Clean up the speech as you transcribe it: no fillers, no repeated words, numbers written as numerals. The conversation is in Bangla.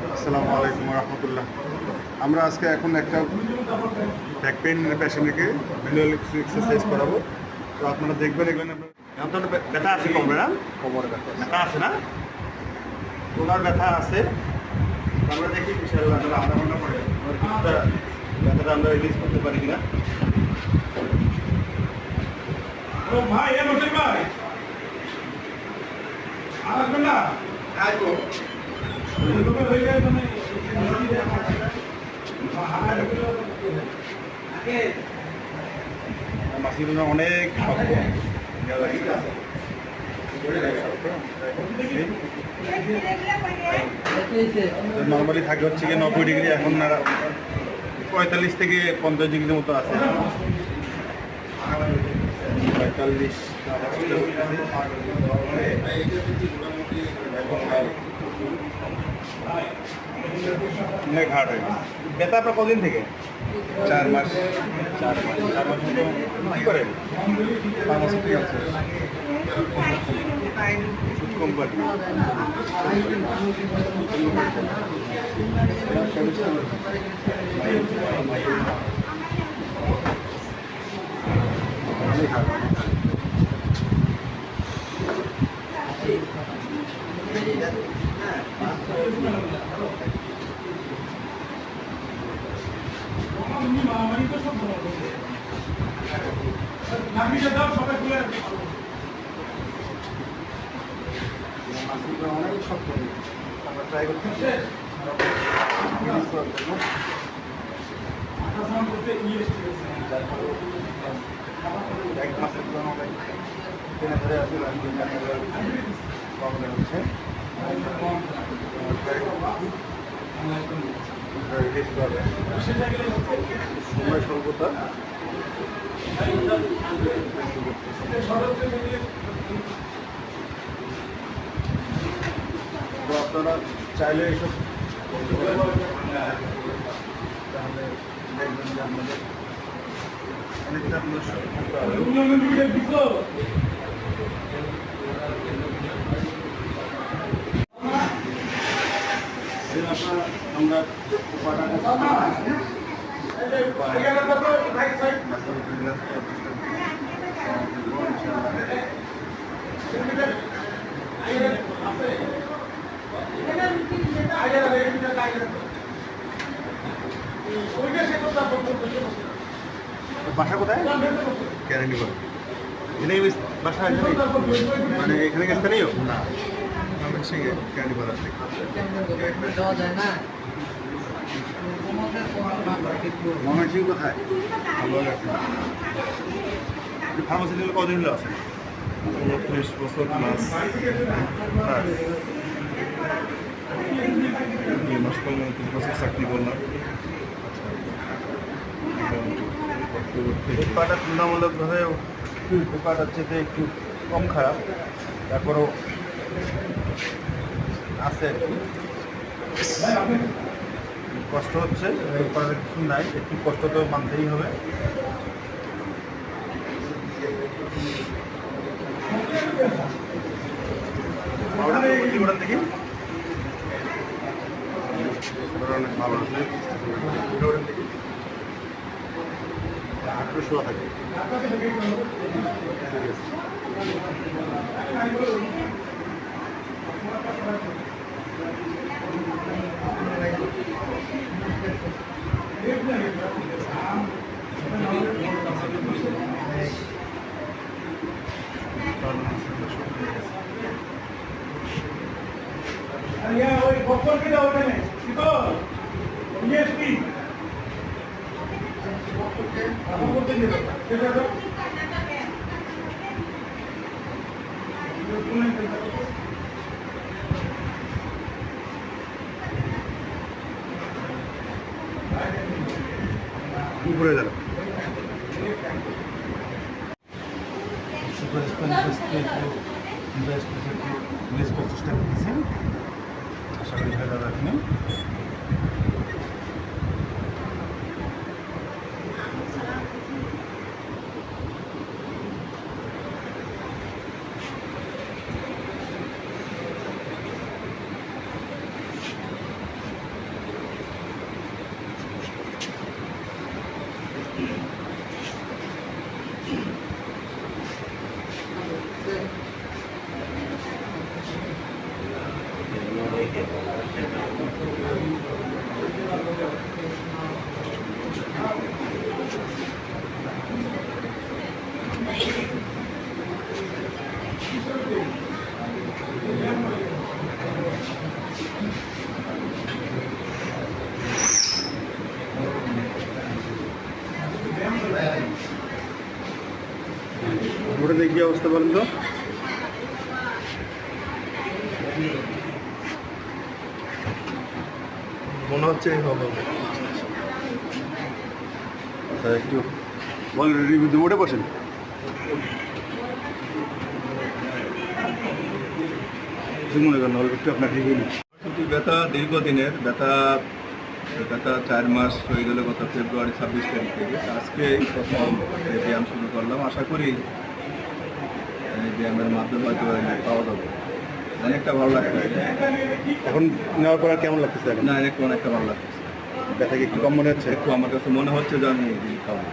আসসালামু আলাইকুম রহমতুল্লাহ। আমরা আজকে এখন একটা ব্যাক পেইনের পেশেন্টকে ম্যানুয়াল কিছু এক্সারসাইজ করাবো। তো আপনারা দেখবেন এখানে এখন তো ব্যথা আছে কোমরে, না কোমরে ব্যথা আছে না, ওনার ব্যথা আছে। আমরা দেখি ইনশাআল্লাহ আধা ঘন্টা পরে কিছুটা ব্যথাটা আমরা রিলিজ করতে পারি কিনা। ভাই ভাই আসবেন না মাসিগুলো অনেক শক্ত, নর্মালি থাকে হচ্ছে গিয়ে 90 ডিগ্রি, এখন 45 থেকে 50 ডিগ্রির মতো আছে। 45 ঘাট হয়ে গেছে। ব্যথা আপনার কদিন থেকে? 4 মাস। 4 মাস মতো কী করেন? ফার্মাসিতে আছে ওষুধ কোম্পানি। অনেক শক্ত, আমরা ট্রাই করতেছি এক মাসের জন্য ট্রেনে ধরে আসলে প্রবলেম হচ্ছে। সময় স্বল্পতা, তো আপনারা চাইলে এইসব করতে পারেন। তাহলে দেখবেন যে আপনাদের অনেকটা আপনার আমরা বাসা কোথায়? গ্যারেন্টি করে এখানে বাসা মানে এখানে গেছে নেই না গ্যারেন্টি করা আছে। ময়মনসিংহ কোথায়? ফার্মাসি নিলে কদিন হলে আছে? 30 বছর প্লাস। 2 মাস পর 30 বছর চাকরি করলাম। পেপারটা তুলনামূলকভাবে পেপারটার চেয়ে একটু কম খারাপ, তারপরও আছে কষ্ট হচ্ছে। পেপারের কিছু নাই, একটু কষ্ট তো মানতেই হবে। দেখি অনেক ভালো আছে, 800 থাকে। ওই বক্তব্য ওখানে ইএসপি উপরে যাবে চেষ্টা করতেছি, আশা করি হয়ে যাবে এখানে। ওটা দেখি অবস্থা বলেন তো। মনে হচ্ছে হবে। আচ্ছা একটু বল, রিভিউ দেবো, ওটা বসেন। কিছু মনে করেন অল্প একটু আপনার রিভিউ নিন। কিন্তু ব্যথা দীর্ঘদিনের ব্যথা, ব্যথা 4 মাস হয়ে গেল গত ফেব্রুয়ারি 26 তারিখ থেকে। আজকে এই প্রথম এই ব্যায়াম শুরু করলাম। আশা করি এই ব্যায়ামের মাধ্যমে হয়তো পাওয়া যাবে। অনেকটা ভালো লাগতেছে। এখন নেওয়ার পর আর কেমন লাগতেছে এখন? না, অনেকটা ভালো লাগতেছে। ব্যথা কি একটু কম মনে হচ্ছে? একটু আমার কাছে মনে হচ্ছে যে আমি খাবো।